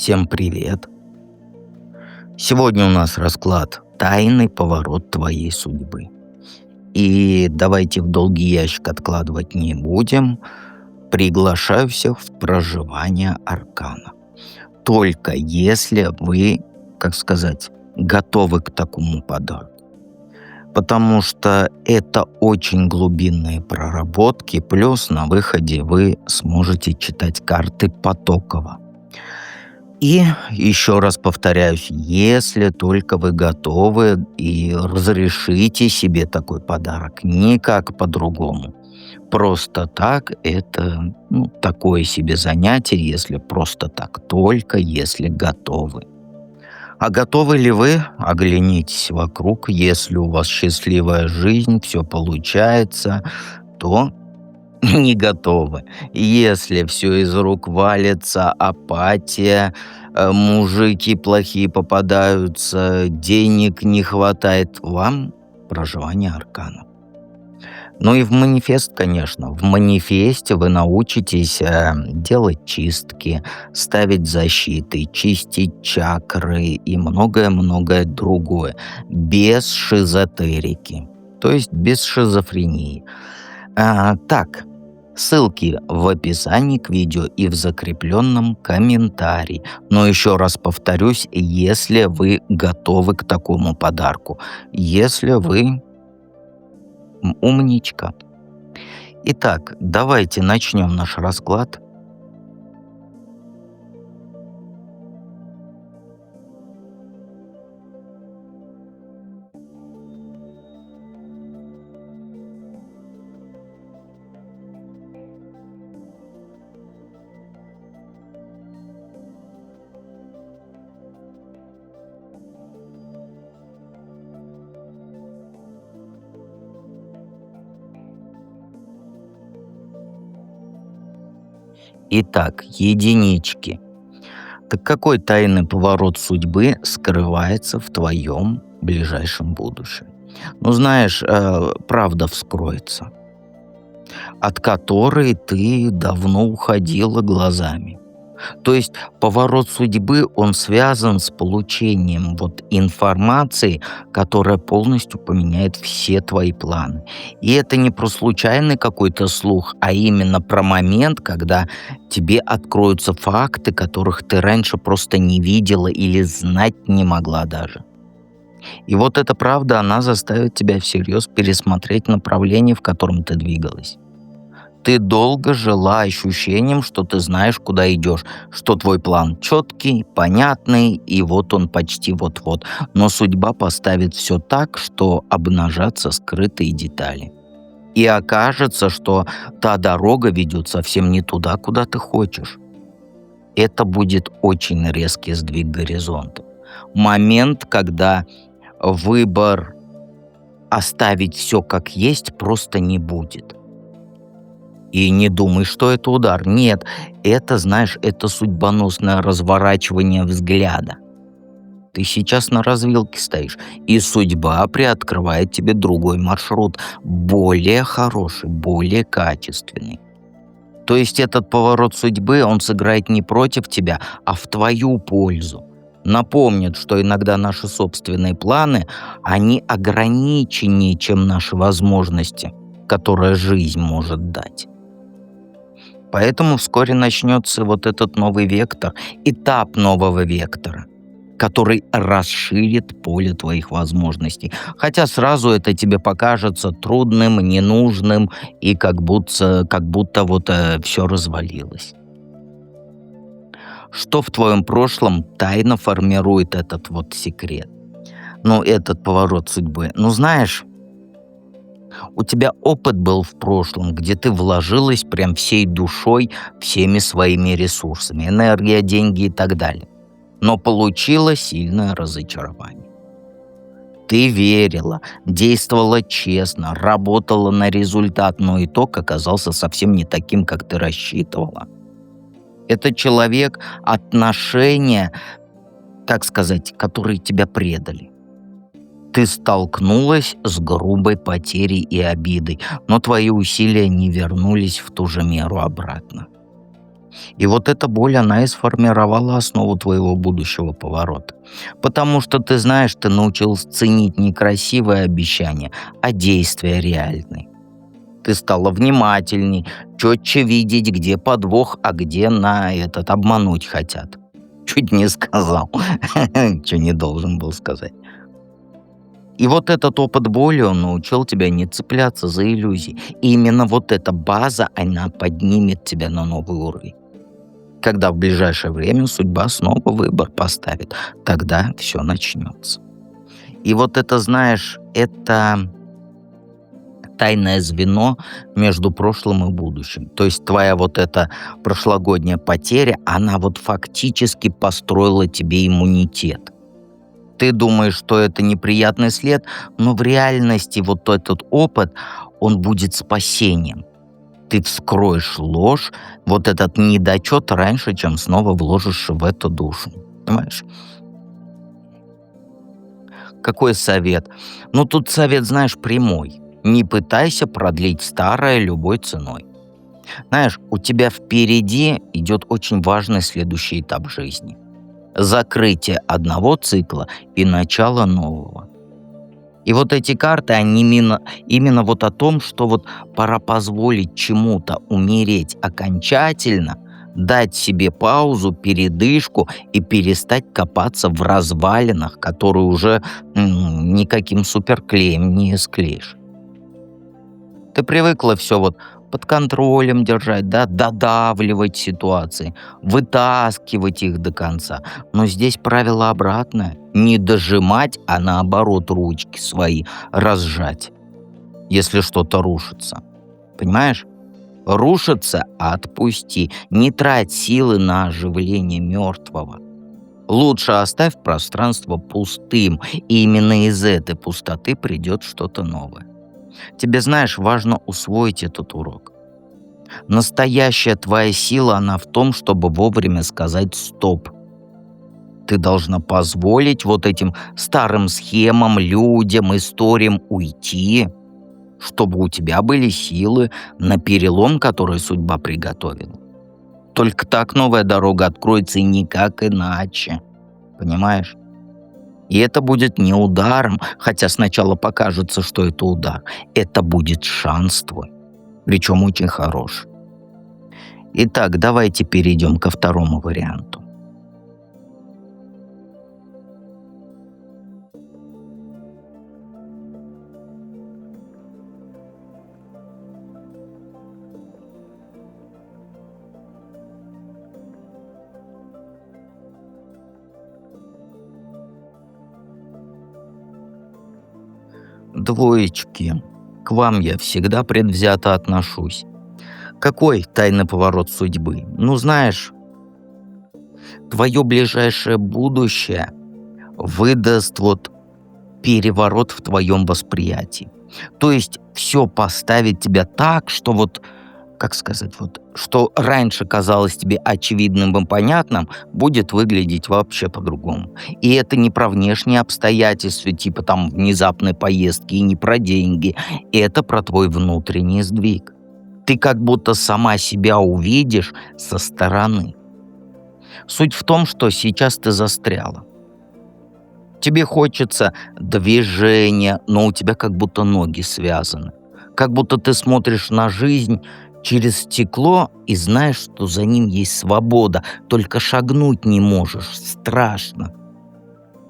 Всем привет! Сегодня у нас расклад «Тайный поворот твоей судьбы». И давайте в долгий ящик откладывать не будем. Приглашаю всех в проживание аркана. Только если вы, как сказать, готовы к такому подарку. Потому что это очень глубинные проработки, плюс на выходе вы сможете читать карты потоково. И еще раз повторяюсь, если только вы готовы и разрешите себе такой подарок, никак по-другому. Просто так это такое себе занятие, если просто так, только если готовы. А готовы ли вы? Оглянитесь вокруг. Если у вас счастливая жизнь, все получается, то не готовы. Если все из рук валится, апатия, мужики плохие попадаются, денег не хватает, вам проживание аркана. Ну и в манифест, конечно. В манифесте вы научитесь делать чистки, ставить защиты, чистить чакры и многое-многое другое. Без шизотерики, то есть без шизофрении. Так, ссылки в описании к видео и в закрепленном комментарии. Но еще раз повторюсь, если вы готовы к такому подарку, если вы умничка. Итак, давайте начнем наш расклад. Итак, единички. Так какой тайный поворот судьбы скрывается в твоем ближайшем будущем? Ну, знаешь, правда вскроется, от которой ты давно уходила глазами. То есть поворот судьбы, он связан с получением информации, которая полностью поменяет все твои планы. И это не про случайный какой-то слух, а именно про момент, когда тебе откроются факты, которых ты раньше просто не видела или знать не могла даже. И вот эта правда, она заставит тебя всерьез пересмотреть направление, в котором ты двигалась. Ты долго жила ощущением, что ты знаешь, куда идешь, что твой план четкий, понятный, и вот он почти вот-вот. Но судьба поставит все так, что обнажатся скрытые детали. И окажется, что та дорога ведет совсем не туда, куда ты хочешь. Это будет очень резкий сдвиг горизонта. Момент, когда выбор оставить все как есть просто не будет. И не думай, что это удар. Нет, это, знаешь, это судьбоносное разворачивание взгляда. Ты сейчас на развилке стоишь, и судьба приоткрывает тебе другой маршрут, более хороший, более качественный. То есть этот поворот судьбы, он сыграет не против тебя, а в твою пользу. Напомнит, что иногда наши собственные планы, они ограниченнее, чем наши возможности, которые жизнь может дать. Поэтому вскоре начнется этот новый вектор, этап нового вектора, который расширит поле твоих возможностей. Хотя сразу это тебе покажется трудным, ненужным и как будто все развалилось. Что в твоем прошлом тайно формирует этот секрет? Этот поворот судьбы. Знаешь, у тебя опыт был в прошлом, где ты вложилась прям всей душой, всеми своими ресурсами, энергия, деньги и так далее. Но получила сильное разочарование. Ты верила, действовала честно, работала на результат, но итог оказался совсем не таким, как ты рассчитывала. Это человек, отношения, так сказать, которые тебя предали. Ты столкнулась с грубой потерей и обидой, но твои усилия не вернулись в ту же меру обратно. И вот эта боль, она и сформировала основу твоего будущего поворота. Потому что ты знаешь, ты научился ценить не красивые обещания, а действия реальные. Ты стала внимательней, четче видеть, где подвох, а где на этот обмануть хотят. Чуть не сказал, что не должен был сказать. И вот этот опыт боли, он научил тебя не цепляться за иллюзии. И именно вот эта база, она поднимет тебя на новый уровень. Когда в ближайшее время судьба снова выбор поставит, тогда все начнется. И вот это, знаешь, это тайное звено между прошлым и будущим. То есть твоя вот эта прошлогодняя потеря, она вот фактически построила тебе иммунитет. Ты думаешь, что это неприятный след, но в реальности вот этот опыт, он будет спасением. Ты вскроешь ложь, вот этот недочет раньше, чем снова вложишь в эту душу. Понимаешь? Какой совет? Ну, тут совет, знаешь, прямой. Не пытайся продлить старое любой ценой. Знаешь, у тебя впереди идет очень важный следующий этап жизни. Закрытие одного цикла и начало нового. И вот эти карты, они именно вот о том, что вот пора позволить чему-то умереть окончательно, дать себе паузу, передышку и перестать копаться в развалинах, которые уже никаким суперклеем не склеишь. Ты привыкла все вот под контролем держать, да, додавливать ситуации, вытаскивать их до конца. Но здесь правило обратное. Не дожимать, а наоборот ручки свои разжать, если что-то рушится. Понимаешь? Рушится — отпусти. Не трать силы на оживление мертвого. Лучше оставь пространство пустым, и именно из этой пустоты придет что-то новое. Тебе, знаешь, важно усвоить этот урок. Настоящая твоя сила, она в том, чтобы вовремя сказать «стоп». Ты должна позволить вот этим старым схемам, людям, историям уйти, чтобы у тебя были силы на перелом, который судьба приготовила. Только так новая дорога откроется и никак иначе. Понимаешь? И это будет не ударом, хотя сначала покажется, что это удар. Это будет шанс твой, причем очень хороший. Итак, давайте перейдем ко второму варианту. Двоечки. К вам я всегда предвзято отношусь. Какой тайный поворот судьбы? Ну, знаешь, твое ближайшее будущее выдаст вот переворот в твоем восприятии. То есть все поставит тебя так, что вот, как сказать, вот, что раньше казалось тебе очевидным и понятным, будет выглядеть вообще по-другому. И это не про внешние обстоятельства, типа там внезапной поездки, и не про деньги. Это про твой внутренний сдвиг. Ты как будто сама себя увидишь со стороны. Суть в том, что сейчас ты застряла. Тебе хочется движения, но у тебя как будто ноги связаны. Как будто ты смотришь на жизнь через стекло и знаешь, что за ним есть свобода, только шагнуть не можешь, страшно.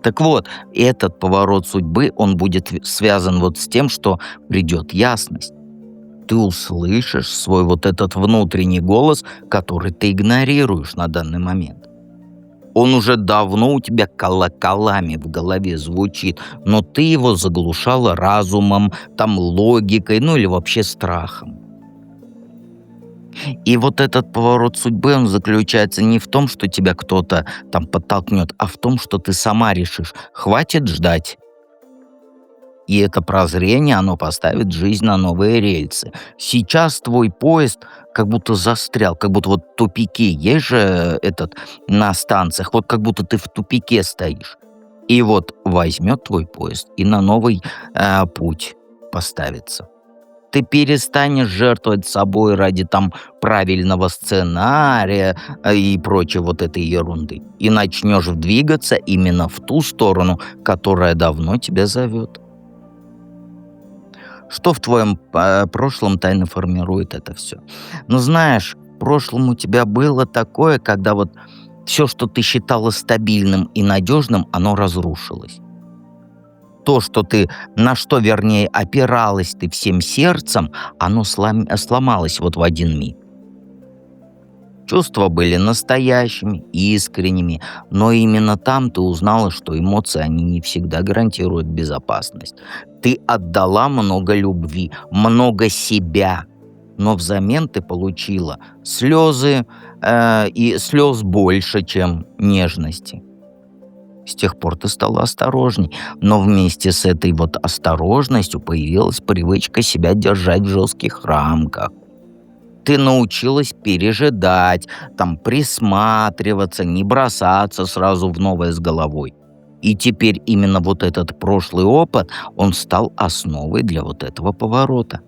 Так вот, этот поворот судьбы, он будет связан вот с тем, что придет ясность. Ты услышишь свой вот этот внутренний голос, который ты игнорируешь на данный момент. Он уже давно у тебя колоколами в голове звучит, но ты его заглушала разумом, там логикой, ну или вообще страхом. И вот этот поворот судьбы, он заключается не в том, что тебя кто-то там подтолкнет, а в том, что ты сама решишь, хватит ждать. И это прозрение, оно поставит жизнь на новые рельсы. Сейчас твой поезд как будто застрял, как будто вот тупики. Есть же этот на станциях, вот как будто ты в тупике стоишь. И вот возьмет твой поезд и на новый путь поставится. Ты перестанешь жертвовать собой ради там правильного сценария и прочей вот этой ерунды. И начнешь двигаться именно в ту сторону, которая давно тебя зовет. Что в твоем прошлом тайно формирует это все? Ну, знаешь, в прошлом у тебя было такое, когда вот все, что ты считала стабильным и надежным, оно разрушилось. То, что ты, на что, вернее, опиралась ты всем сердцем, оно сломалось вот в один миг. Чувства были настоящими, искренними, но именно там ты узнала, что эмоции, они не всегда гарантируют безопасность. Ты отдала много любви, много себя, но взамен ты получила слезы, и слез больше, чем нежности. С тех пор ты стала осторожней, но вместе с этой вот осторожностью появилась привычка себя держать в жестких рамках. Ты научилась пережидать, там, присматриваться, не бросаться сразу в новое с головой. И теперь именно вот этот прошлый опыт, он стал основой для вот этого поворота.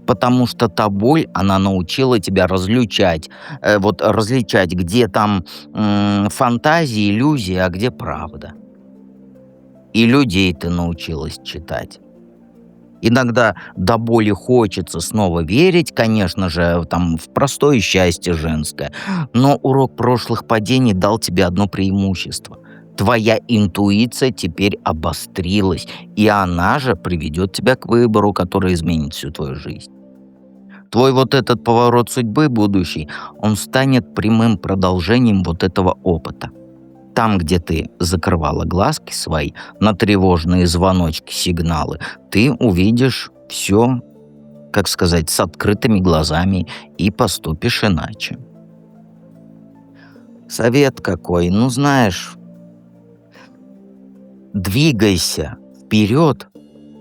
Потому что та боль, она научила тебя различать, где там фантазии, иллюзии, а где правда. И людей ты научилась читать. Иногда до боли хочется снова верить, конечно же, там, в простое счастье женское. Но урок прошлых падений дал тебе одно преимущество. Твоя интуиция теперь обострилась, и она же приведет тебя к выбору, который изменит всю твою жизнь. Твой вот этот поворот судьбы будущий, он станет прямым продолжением вот этого опыта. Там, где ты закрывала глазки свои на тревожные звоночки, сигналы, ты увидишь все, как сказать, с открытыми глазами и поступишь иначе. Совет какой? Ну, знаешь, двигайся вперед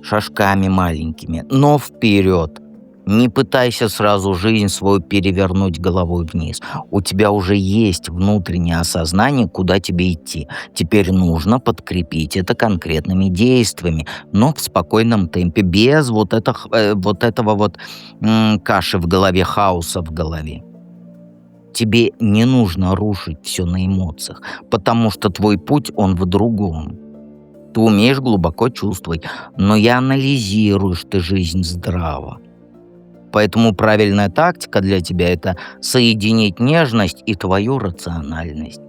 шажками маленькими, но вперед. Не пытайся сразу жизнь свою перевернуть головой вниз. У тебя уже есть внутреннее осознание, куда тебе идти. Теперь нужно подкрепить это конкретными действиями, но в спокойном темпе, без вот этого каши в голове, хаоса в голове. Тебе не нужно рушить все на эмоциях, потому что твой путь, он в другом. Ты умеешь глубоко чувствовать, но и анализируешь ты жизнь здраво. Поэтому правильная тактика для тебя — это соединить нежность и твою рациональность.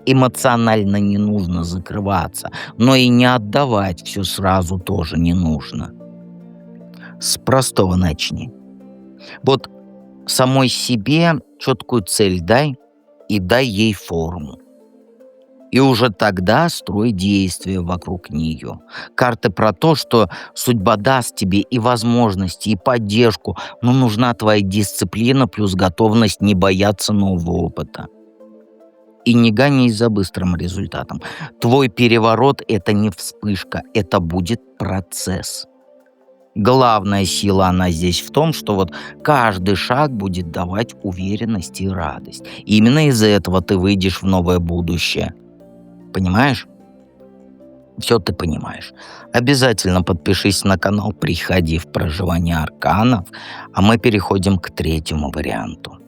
Эмоционально не нужно закрываться, но и не отдавать все сразу тоже не нужно. С простого начни. Вот самой себе четкую цель дай и дай ей форму. И уже тогда строй действия вокруг нее. Карты про то, что судьба даст тебе и возможности, и поддержку, но нужна твоя дисциплина плюс готовность не бояться нового опыта. И не гонись за быстрым результатом. Твой переворот — это не вспышка, это будет процесс. Главная сила, она здесь в том, что вот каждый шаг будет давать уверенность и радость. И именно из-за этого ты выйдешь в новое будущее. Понимаешь? Все ты понимаешь. Обязательно подпишись на канал, приходи в проживание арканов, а мы переходим к третьему варианту.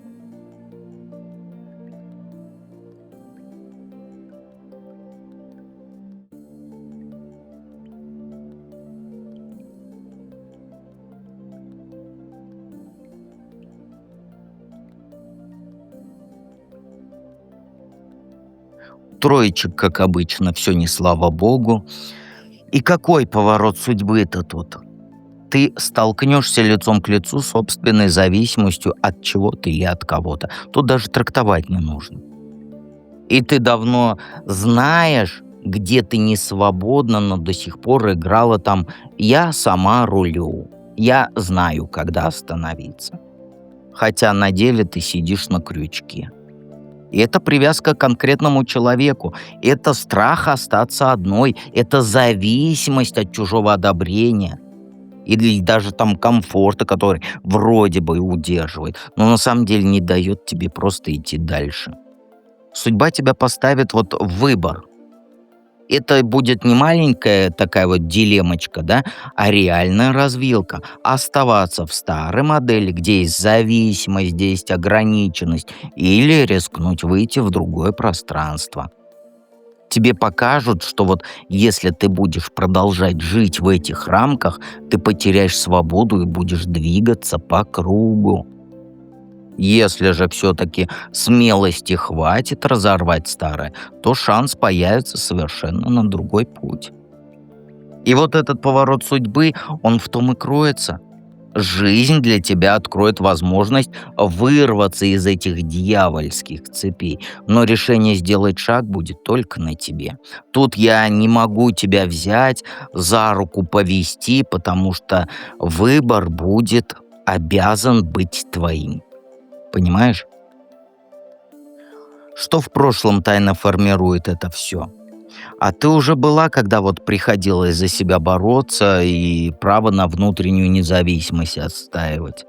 Троечек, как обычно, все не слава богу. И какой поворот судьбы-то тут? Ты столкнешься лицом к лицу с собственной зависимостью от чего-то или от кого-то. Тут даже трактовать не нужно. И ты давно знаешь, где ты не свободна, но до сих пор играла там «я сама рулю», «я знаю, когда остановиться». Хотя на деле ты сидишь на крючке. И это привязка к конкретному человеку, это страх остаться одной, это зависимость от чужого одобрения или даже там комфорта, который вроде бы удерживает, но на самом деле не дает тебе просто идти дальше. Судьба тебя поставит вот в выбор. Это будет не маленькая такая вот дилеммочка, да, а реальная развилка. Оставаться в старой модели, где есть зависимость, где есть ограниченность, или рискнуть выйти в другое пространство. Тебе покажут, что вот если ты будешь продолжать жить в этих рамках, ты потеряешь свободу и будешь двигаться по кругу. Если же все-таки смелости хватит разорвать старое, то шанс появится совершенно на другой путь. И вот этот поворот судьбы, он в том и кроется. Жизнь для тебя откроет возможность вырваться из этих дьявольских цепей, но решение сделать шаг будет только на тебе. Тут я не могу тебя взять, за руку повести, потому что выбор будет обязан быть твоим. Понимаешь? Что в прошлом тайно формирует это все? А ты уже была, когда вот приходилось за себя бороться и право на внутреннюю независимость отстаивать?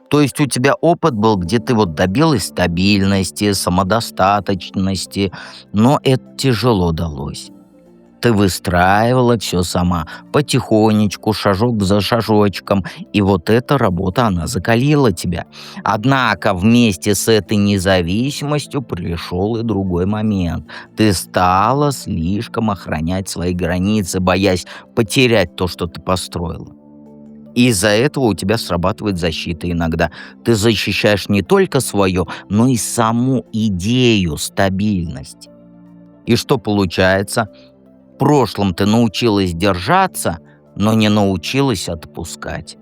То есть у тебя опыт был, где ты вот добилась стабильности, самодостаточности, но это тяжело далось. Ты выстраивала все сама, потихонечку, шажок за шажочком, и вот эта работа, она закалила тебя. Однако вместе с этой независимостью пришел и другой момент. Ты стала слишком охранять свои границы, боясь потерять то, что ты построила. И из-за этого у тебя срабатывает защита иногда. Ты защищаешь не только свое, но и саму идею стабильности. И что получается? В прошлом ты научилась держаться, но не научилась отпускать.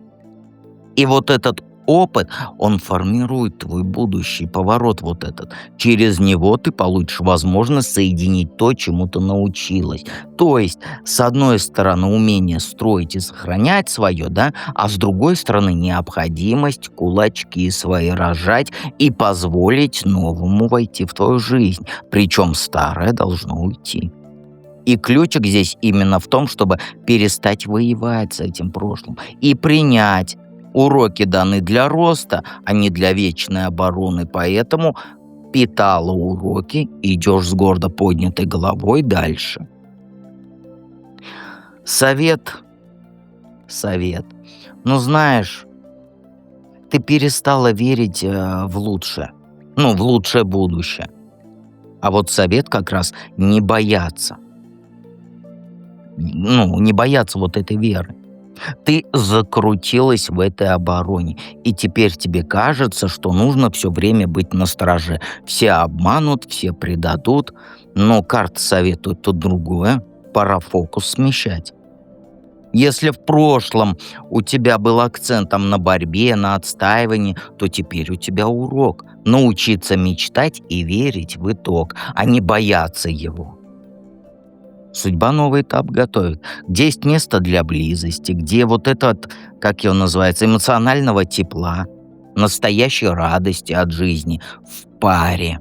И вот этот опыт, он формирует твой будущий поворот вот этот. Через него ты получишь возможность соединить то, чему ты научилась. То есть, с одной стороны, умение строить и сохранять свое, да, а с другой стороны, необходимость кулачки свои рожать и позволить новому войти в твою жизнь. Причем старое должно уйти. И ключик здесь именно в том, чтобы перестать воевать с этим прошлым и принять: уроки даны для роста, а не для вечной обороны. Поэтому питала уроки, идешь с гордо поднятой головой дальше. Совет, совет. Ну, знаешь, ты перестала верить в лучшее. Ну, в лучшее будущее. А вот совет как раз не бояться. Ну, не бояться вот этой веры. Ты закрутилась в этой обороне, и теперь тебе кажется, что нужно все время быть настороже. Все обманут, все предадут, но карта советует тут другое. Пора фокус смещать. Если в прошлом у тебя был акцентом на борьбе, на отстаивании, то теперь у тебя урок — научиться мечтать и верить в итог, а не бояться его. Судьба новый этап готовит, где есть место для близости, где вот этот, как его называется, эмоционального тепла, настоящей радости от жизни в паре.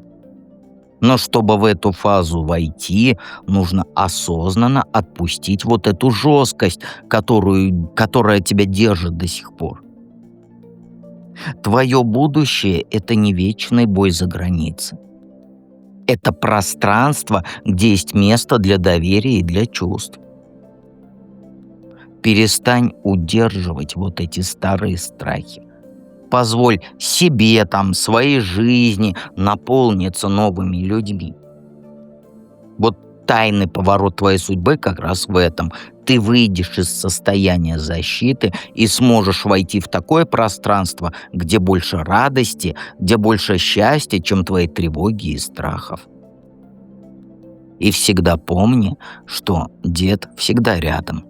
Но чтобы в эту фазу войти, нужно осознанно отпустить вот эту жесткость, которая тебя держит до сих пор. Твое будущее — это не вечный бой за границей. Это пространство, где есть место для доверия и для чувств. Перестань удерживать вот эти старые страхи. Позволь себе, своей жизни наполниться новыми людьми. Вот тайный поворот твоей судьбы как раз в этом. Ты выйдешь из состояния защиты и сможешь войти в такое пространство, где больше радости, где больше счастья, чем твои тревоги и страхов. И всегда помни, что дед всегда рядом.